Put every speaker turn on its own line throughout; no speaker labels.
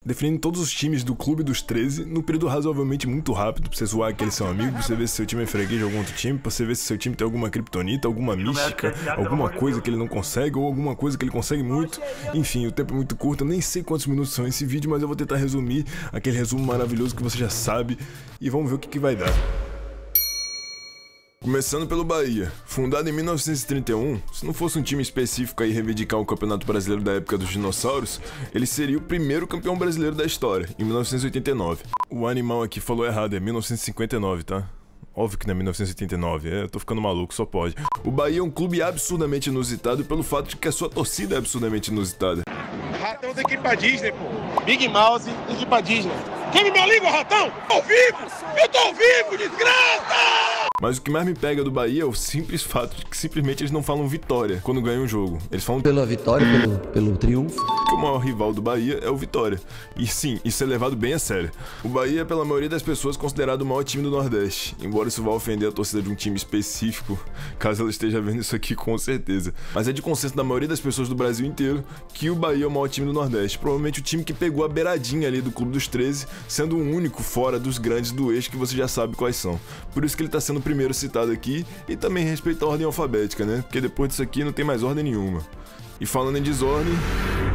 definindo todos os times do Clube dos 13 num período razoavelmente muito rápido, pra você zoar aquele seu amigo, pra você ver se seu time é freguês de algum outro time, pra você ver se seu time tem alguma criptonita, alguma mística, alguma coisa que ele não consegue, ou alguma coisa que ele consegue muito. Enfim, o tempo é muito curto, eu nem sei quantos minutos são esse vídeo, mas eu vou tentar resumir aquele resumo maravilhoso que você já sabe, e vamos ver o que vai dar. Começando pelo Bahia, fundado em 1931, se não fosse um time específico a ir reivindicar o Campeonato Brasileiro da época dos dinossauros, ele seria o primeiro campeão brasileiro da história, em 1989. O animal aqui falou errado, é 1959, tá? Óbvio que não é 1989, eu tô ficando maluco, só pode. O Bahia é um clube absurdamente inusitado pelo fato de que a sua torcida é absurdamente inusitada.
Ratão tem que ir pra Disney, pô. Big Mouse tem que ir pra Disney. Queime minha língua, Ratão! Tô ao vivo! Eu tô ao vivo, desgraça!
Mas o que mais me pega do Bahia é o simples fato de que simplesmente eles não falam vitória quando ganham um jogo. Eles falam
pela vitória, pelo triunfo.
Que o maior rival do Bahia é o Vitória. E sim, isso é levado bem a sério. O Bahia é pela maioria das pessoas considerado o maior time do Nordeste, embora isso vá ofender a torcida de um time específico, caso ela esteja vendo isso aqui com certeza. Mas é de consenso da maioria das pessoas do Brasil inteiro que o Bahia é o maior time do Nordeste. Provavelmente o time que pegou a beiradinha ali do Clube dos 13, sendo o único fora dos grandes do eixo que você já sabe quais são. Por isso que ele tá sendo o primeiro citado aqui, e também respeita a ordem alfabética, né? Porque depois disso aqui não tem mais ordem nenhuma. E falando em desordem,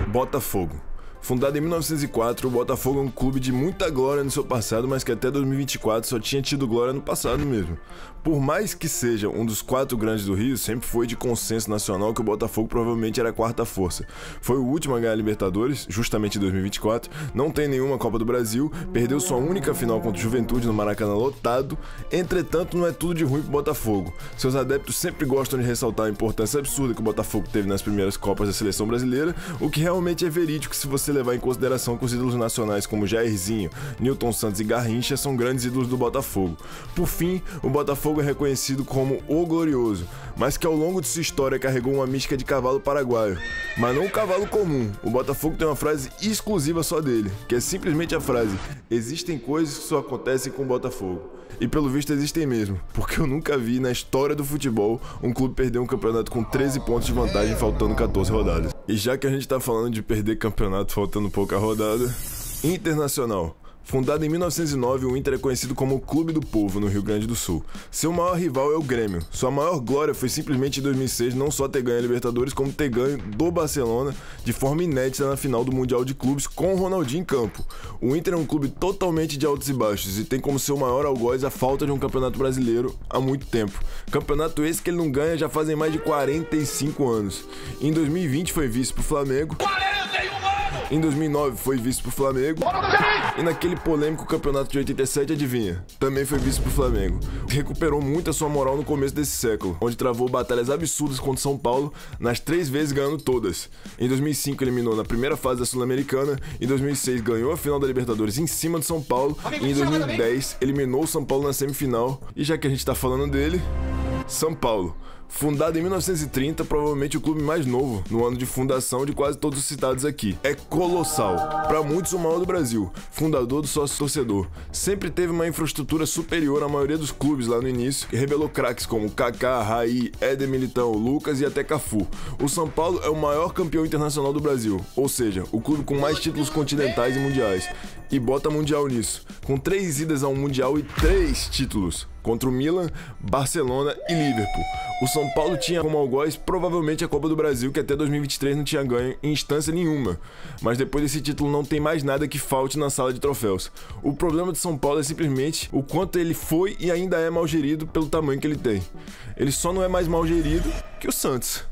Botafogo. Fundado em 1904, o Botafogo é um clube de muita glória no seu passado, mas que até 2024 só tinha tido glória no passado mesmo. Por mais que seja um dos 4 grandes do Rio, sempre foi de consenso nacional que o Botafogo provavelmente era a quarta força. Foi o último a ganhar a Libertadores, justamente em 2024, não tem nenhuma Copa do Brasil, perdeu sua única final contra o Juventude no Maracanã lotado. Entretanto, não é tudo de ruim pro Botafogo. Seus adeptos sempre gostam de ressaltar a importância absurda que o Botafogo teve nas primeiras Copas da seleção brasileira, o que realmente é verídico se você levar em consideração que os ídolos nacionais como Jairzinho, Newton Santos e Garrincha são grandes ídolos do Botafogo. Por fim, o Botafogo é reconhecido como o Glorioso, mas que ao longo de sua história carregou uma mística de cavalo paraguaio. Mas não um cavalo comum, o Botafogo tem uma frase exclusiva só dele, que é simplesmente a frase: existem coisas que só acontecem com o Botafogo. E pelo visto existem mesmo, porque eu nunca vi na história do futebol um clube perder um campeonato com 13 pontos de vantagem faltando 14 rodadas. E já que a gente tá falando de perder campeonato faltando pouca rodada, Internacional. Fundado em 1909, o Inter é conhecido como o Clube do Povo, no Rio Grande do Sul. Seu maior rival é o Grêmio. Sua maior glória foi simplesmente em 2006 não só ter ganho a Libertadores, como ter ganho do Barcelona de forma inédita na final do Mundial de Clubes com o Ronaldinho em campo. O Inter é um clube totalmente de altos e baixos e tem como seu maior algoz a falta de um campeonato brasileiro há muito tempo. Campeonato esse que ele não ganha já fazem mais de 45 anos. Em 2020 foi vice pro Flamengo. Em 2009 foi vice pro Flamengo. E naquele polêmico campeonato de 87, adivinha? Também foi vice pro Flamengo. Recuperou muito a sua moral no começo desse século, onde travou batalhas absurdas contra São Paulo, nas 3 vezes ganhando todas. Em 2005 eliminou na primeira fase da Sul-Americana, em 2006 ganhou a final da Libertadores em cima do São Paulo, e em 2010 eliminou o São Paulo na semifinal. E já que a gente tá falando dele, São Paulo. Fundado em 1930, provavelmente o clube mais novo no ano de fundação de quase todos os citados aqui. É colossal, para muitos o maior do Brasil, fundador do sócio-torcedor. Sempre teve uma infraestrutura superior à maioria dos clubes lá no início, que revelou craques como Kaká, Raí, Éder Militão, Lucas e até Cafu. O São Paulo é o maior campeão internacional do Brasil, ou seja, o clube com mais títulos continentais e mundiais. E bota mundial nisso, com 3 idas a um mundial e 3 títulos, contra o Milan, Barcelona e Liverpool. O São Paulo tinha como algoz provavelmente a Copa do Brasil, que até 2023 não tinha ganho em instância nenhuma. Mas depois desse título não tem mais nada que falte na sala de troféus. O problema de São Paulo é simplesmente o quanto ele foi e ainda é mal gerido pelo tamanho que ele tem. Ele só não é mais mal gerido que o Santos.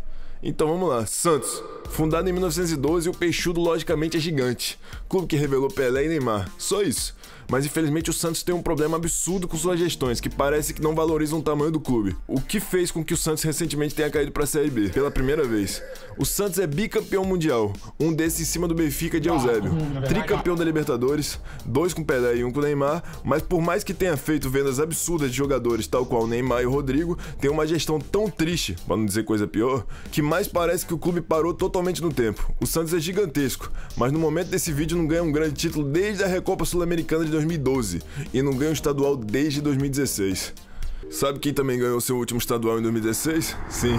Então vamos lá, Santos. Fundado em 1912, o Peixudo logicamente é gigante. Clube que revelou Pelé e Neymar, só isso. Mas infelizmente o Santos tem um problema absurdo com suas gestões, que parece que não valorizam o tamanho do clube. O que fez com que o Santos recentemente tenha caído para a Série B, pela primeira vez. O Santos é bicampeão mundial, um desses em cima do Benfica de Eusébio. Tricampeão da Libertadores, 2 com Pelé e 1 com Neymar, mas por mais que tenha feito vendas absurdas de jogadores, tal qual Neymar e Rodrigo, tem uma gestão tão triste, para não dizer coisa pior, que mais parece que o clube parou totalmente no tempo. O Santos é gigantesco, mas no momento desse vídeo não ganha um grande título desde a Recopa Sul-Americana de 2012 e não ganha um estadual desde 2016. Sabe quem também ganhou seu último estadual em 2016? Sim,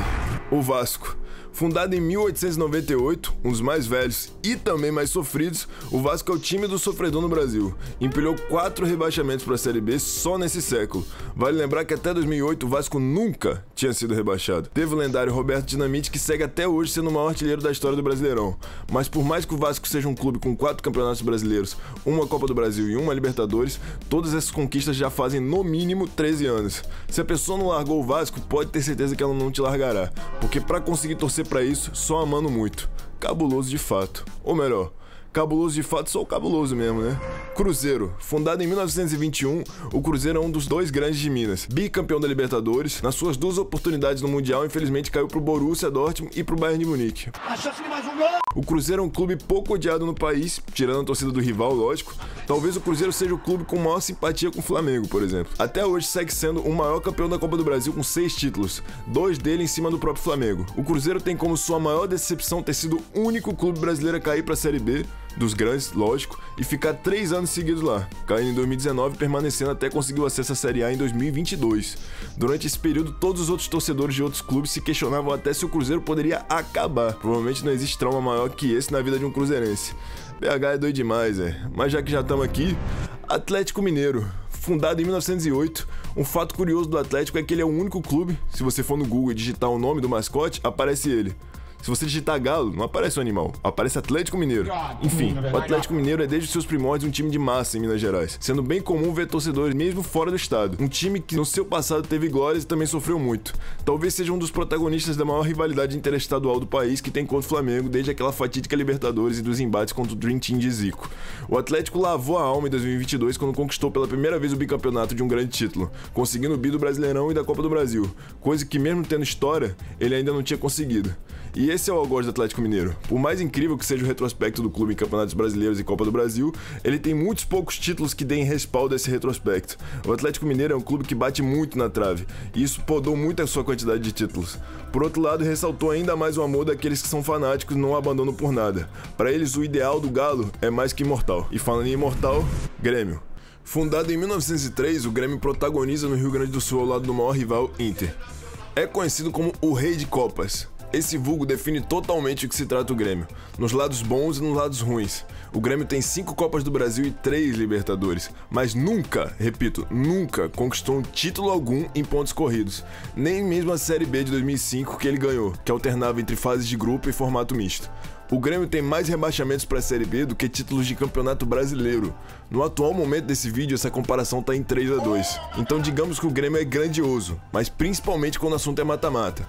o Vasco. Fundado em 1898, um dos mais velhos e também mais sofridos, o Vasco é o time do sofredor no Brasil. Empilhou 4 rebaixamentos para a Série B só nesse século. Vale lembrar que até 2008 o Vasco nunca tinha sido rebaixado. Teve o lendário Roberto Dinamite, que segue até hoje sendo o maior artilheiro da história do Brasileirão. Mas por mais que o Vasco seja um clube com 4 campeonatos brasileiros, uma Copa do Brasil e uma Libertadores, todas essas conquistas já fazem no mínimo 13 anos. Se a pessoa não largou o Vasco, pode ter certeza que ela não te largará, porque para conseguir torcer para isso, só amando muito. Cabuloso de fato. Ou melhor, cabuloso de fato, só o cabuloso mesmo, né? Cruzeiro. Fundado em 1921, o Cruzeiro é um dos 2 grandes de Minas. Bicampeão da Libertadores, nas suas 2 oportunidades no Mundial, infelizmente caiu pro Borussia Dortmund e pro Bayern de Munique. O Cruzeiro é um clube pouco odiado no país, tirando a torcida do rival, lógico. Talvez o Cruzeiro seja o clube com maior simpatia com o Flamengo, por exemplo. Até hoje segue sendo o maior campeão da Copa do Brasil com 6 títulos, 2 dele em cima do próprio Flamengo. O Cruzeiro tem como sua maior decepção ter sido o único clube brasileiro a cair pra Série B, dos grandes, lógico, e ficar 3 anos seguidos lá, caindo em 2019 e permanecendo até conseguir o acesso à Série A em 2022. Durante esse período, todos os outros torcedores de outros clubes se questionavam até se o Cruzeiro poderia acabar. Provavelmente não existe trauma maior que esse na vida de um cruzeirense. BH é doido demais, Mas já que já estamos aqui, Atlético Mineiro. Fundado em 1908, um fato curioso do Atlético é que ele é o único clube, se você for no Google e digitar o nome do mascote, aparece ele. Se você digitar Galo, não aparece o animal, aparece Atlético Mineiro. Enfim, o Atlético Mineiro é desde os seus primórdios um time de massa em Minas Gerais, sendo bem comum ver torcedores mesmo fora do estado. Um time que no seu passado teve glórias e também sofreu muito. Talvez seja um dos protagonistas da maior rivalidade interestadual do país que tem contra o Flamengo desde aquela fatídica Libertadores e dos embates contra o Dream Team de Zico. O Atlético lavou a alma em 2022 quando conquistou pela primeira vez o bicampeonato de um grande título, conseguindo o bi do Brasileirão e da Copa do Brasil, coisa que mesmo tendo história, ele ainda não tinha conseguido. E esse é o algoz do Atlético Mineiro. Por mais incrível que seja o retrospecto do clube em campeonatos brasileiros e Copa do Brasil, ele tem muitos poucos títulos que deem respaldo a esse retrospecto. O Atlético Mineiro é um clube que bate muito na trave, e isso podou muito a sua quantidade de títulos. Por outro lado, ressaltou ainda mais o amor daqueles que são fanáticos e não abandonam por nada. Para eles, o ideal do Galo é mais que imortal. E falando em imortal, Grêmio. Fundado em 1903, o Grêmio protagoniza no Rio Grande do Sul ao lado do maior rival, Inter. É conhecido como o Rei de Copas. Esse vulgo define totalmente o que se trata o Grêmio, nos lados bons e nos lados ruins. O Grêmio tem 5 Copas do Brasil e 3 Libertadores, mas nunca, repito, nunca conquistou um título algum em pontos corridos, nem mesmo a Série B de 2005 que ele ganhou, que alternava entre fases de grupo e formato misto. O Grêmio tem mais rebaixamentos para a Série B do que títulos de campeonato brasileiro. No atual momento desse vídeo, essa comparação está em 3-2. Então digamos que o Grêmio é grandioso, mas principalmente quando o assunto é mata-mata.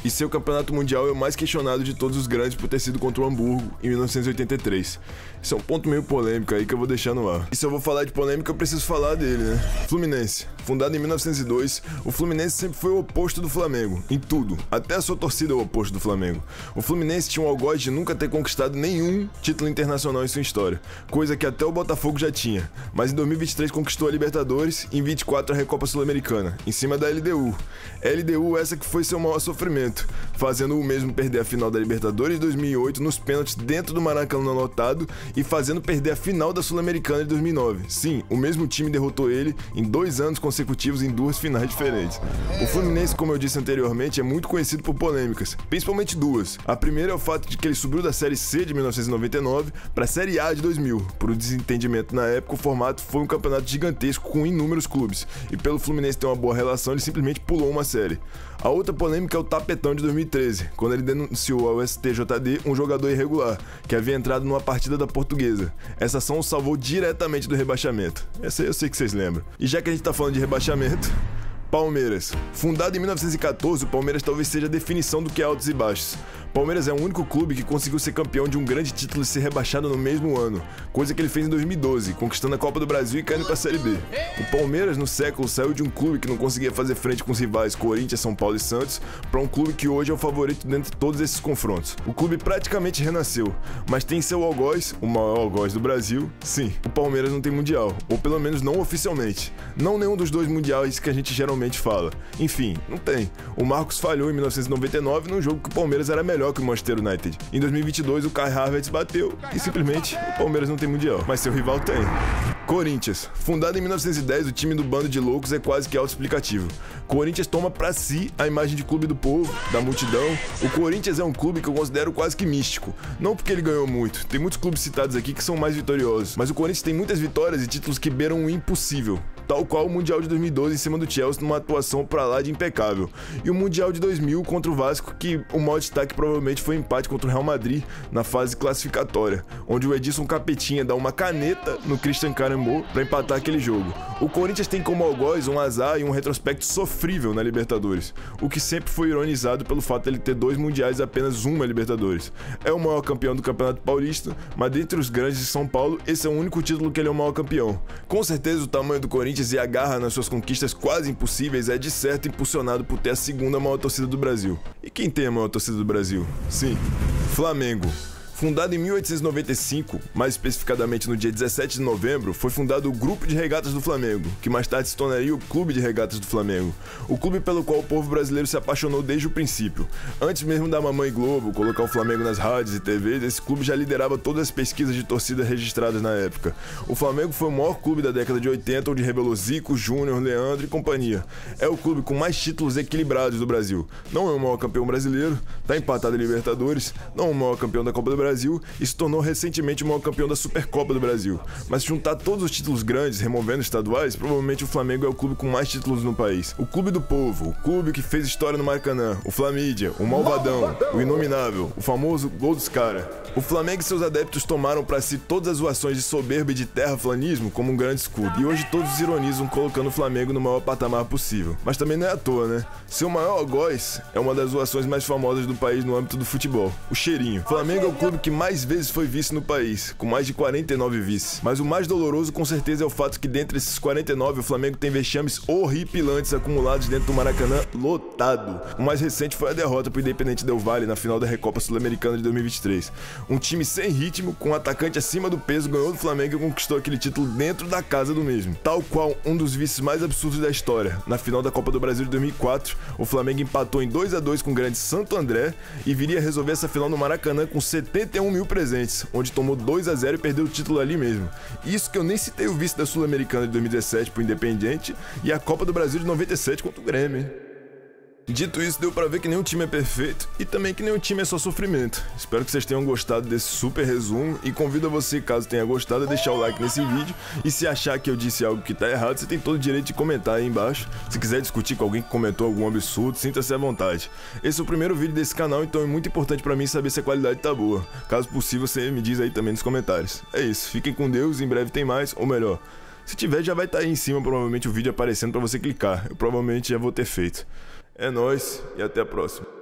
E seu campeonato mundial é o mais questionado de todos os grandes por ter sido contra o Hamburgo em 1983. Isso é um ponto meio polêmico aí que eu vou deixar no ar. E se eu vou falar de polêmica, eu preciso falar dele, né? Fluminense. Fundado em 1902, o Fluminense sempre foi o oposto do Flamengo, em tudo. Até a sua torcida é o oposto do Flamengo. O Fluminense tinha um algoz de nunca ter conquistado nenhum título internacional em sua história, coisa que até o Botafogo já tinha. Mas em 2023 conquistou a Libertadores e em 2024 a Recopa Sul-Americana, em cima da LDU. LDU essa que foi seu maior sofrimento, fazendo o mesmo perder a final da Libertadores de 2008 nos pênaltis dentro do Maracanã lotado e fazendo perder a final da Sul-Americana de 2009. Sim, o mesmo time derrotou ele em 2 anos consecutivos em 2 finais diferentes. O Fluminense, como eu disse anteriormente, é muito conhecido por polêmicas, principalmente 2. A primeira é o fato de que ele subiu da Série C de 1999 para a Série A de 2000. Por um desentendimento na época, o formato foi um campeonato gigantesco com inúmeros clubes, e pelo Fluminense ter uma boa relação, ele simplesmente pulou uma série. A outra polêmica é o tapetão de 2013, quando ele denunciou ao STJD um jogador irregular, que havia entrado numa partida da Portuguesa. Essa ação o salvou diretamente do rebaixamento. Essa aí eu sei que vocês lembram. E já que a gente tá falando de rebaixamento, Palmeiras. Fundado em 1914, o Palmeiras talvez seja a definição do que é altos e baixos. Palmeiras é o único clube que conseguiu ser campeão de um grande título e ser rebaixado no mesmo ano, coisa que ele fez em 2012, conquistando a Copa do Brasil e caindo para a Série B. O Palmeiras, no século, saiu de um clube que não conseguia fazer frente com os rivais Corinthians, São Paulo e Santos, para um clube que hoje é o favorito dentre todos esses confrontos. O clube praticamente renasceu, mas tem seu algoz, o maior algoz do Brasil. Sim, o Palmeiras não tem mundial, ou pelo menos não oficialmente. Não nenhum dos 2 mundiais que a gente geralmente fala. Enfim, não tem. O Marcos falhou em 1999 num jogo que o Palmeiras era melhor que o Manchester United. Em 2022 o Kai Havertz bateu e simplesmente o Palmeiras não tem mundial, mas seu rival tem. Corinthians. Fundado em 1910, o time do bando de loucos é quase que autoexplicativo. Corinthians toma pra si a imagem de clube do povo, da multidão. O Corinthians é um clube que eu considero quase que místico. Não porque ele ganhou muito, tem muitos clubes citados aqui que são mais vitoriosos, mas o Corinthians tem muitas vitórias e títulos que beiram o impossível. Tal qual o Mundial de 2012 em cima do Chelsea numa atuação pra lá de impecável. E o Mundial de 2000 contra o Vasco, que o maior destaque provavelmente foi o empate contra o Real Madrid na fase classificatória, onde o Edson Capetinha dá uma caneta no Christian Carambeu pra empatar aquele jogo. O Corinthians tem como algoz um azar e um retrospecto sofrível na Libertadores, o que sempre foi ironizado pelo fato de ele ter 2 mundiais e apenas uma Libertadores. É o maior campeão do Campeonato Paulista, mas dentre os grandes de São Paulo, esse é o único título que ele é o maior campeão. Com certeza o tamanho do Corinthians e a garra nas suas conquistas quase impossíveis é de certo impulsionado por ter a segunda maior torcida do Brasil. E quem tem a maior torcida do Brasil? Sim, Flamengo. Fundado em 1895, mais especificadamente no dia 17 de novembro, foi fundado o Grupo de Regatas do Flamengo, que mais tarde se tornaria o Clube de Regatas do Flamengo, o clube pelo qual o povo brasileiro se apaixonou desde o princípio. Antes mesmo da Mamãe Globo colocar o Flamengo nas rádios e TVs, esse clube já liderava todas as pesquisas de torcida registradas na época. O Flamengo foi o maior clube da década de 80, onde revelou Zico, Júnior, Leandro e companhia. É o clube com mais títulos equilibrados do Brasil. Não é o maior campeão brasileiro, está empatado em Libertadores, não é o maior campeão da Copa do Brasil e se tornou recentemente o maior campeão da Supercopa do Brasil. Mas se juntar todos os títulos grandes, removendo estaduais, provavelmente o Flamengo é o clube com mais títulos no país. O clube do povo, o clube que fez história no Maracanã, o Flamídia, o Malvadão, o Inominável, o famoso Gol dos Cara. O Flamengo e seus adeptos tomaram para si todas as zoações de soberba e de terraflanismo como um grande escudo. E hoje todos ironizam colocando o Flamengo no maior patamar possível. Mas também não é à toa, né? Seu maior algoz é uma das zoações mais famosas do país no âmbito do futebol, o cheirinho. O Flamengo é o clube que mais vezes foi vice no país, com mais de 49 vices. Mas o mais doloroso com certeza é o fato que dentre esses 49 o Flamengo tem vexames horripilantes acumulados dentro do Maracanã lotado. O mais recente foi a derrota pro Independente Del Valle na final da Recopa Sul-Americana de 2023. Um time sem ritmo, com um atacante acima do peso, ganhou do Flamengo e conquistou aquele título dentro da casa do mesmo. Tal qual um dos vices mais absurdos da história. Na final da Copa do Brasil de 2004, o Flamengo empatou em 2-2 com o grande Santo André e viria a resolver essa final no Maracanã com 71 mil presentes, onde tomou 2-0 e perdeu o título ali mesmo. Isso que eu nem citei o vice da Sul-Americana de 2017 pro Independiente e a Copa do Brasil de 97 contra o Grêmio, hein? Dito isso, deu pra ver que nenhum time é perfeito e também que nenhum time é só sofrimento. Espero que vocês tenham gostado desse super resumo e convido a você, caso tenha gostado, a deixar o like nesse vídeo e se achar que eu disse algo que tá errado, você tem todo o direito de comentar aí embaixo. Se quiser discutir com alguém que comentou algum absurdo, sinta-se à vontade. Esse é o primeiro vídeo desse canal, então é muito importante pra mim saber se a qualidade tá boa. Caso possível, você me diz aí também nos comentários. É isso, fiquem com Deus, em breve tem mais, ou melhor, se tiver já vai estar aí em cima provavelmente o vídeo aparecendo pra você clicar. Eu provavelmente já vou ter feito. É nóis e até a próxima.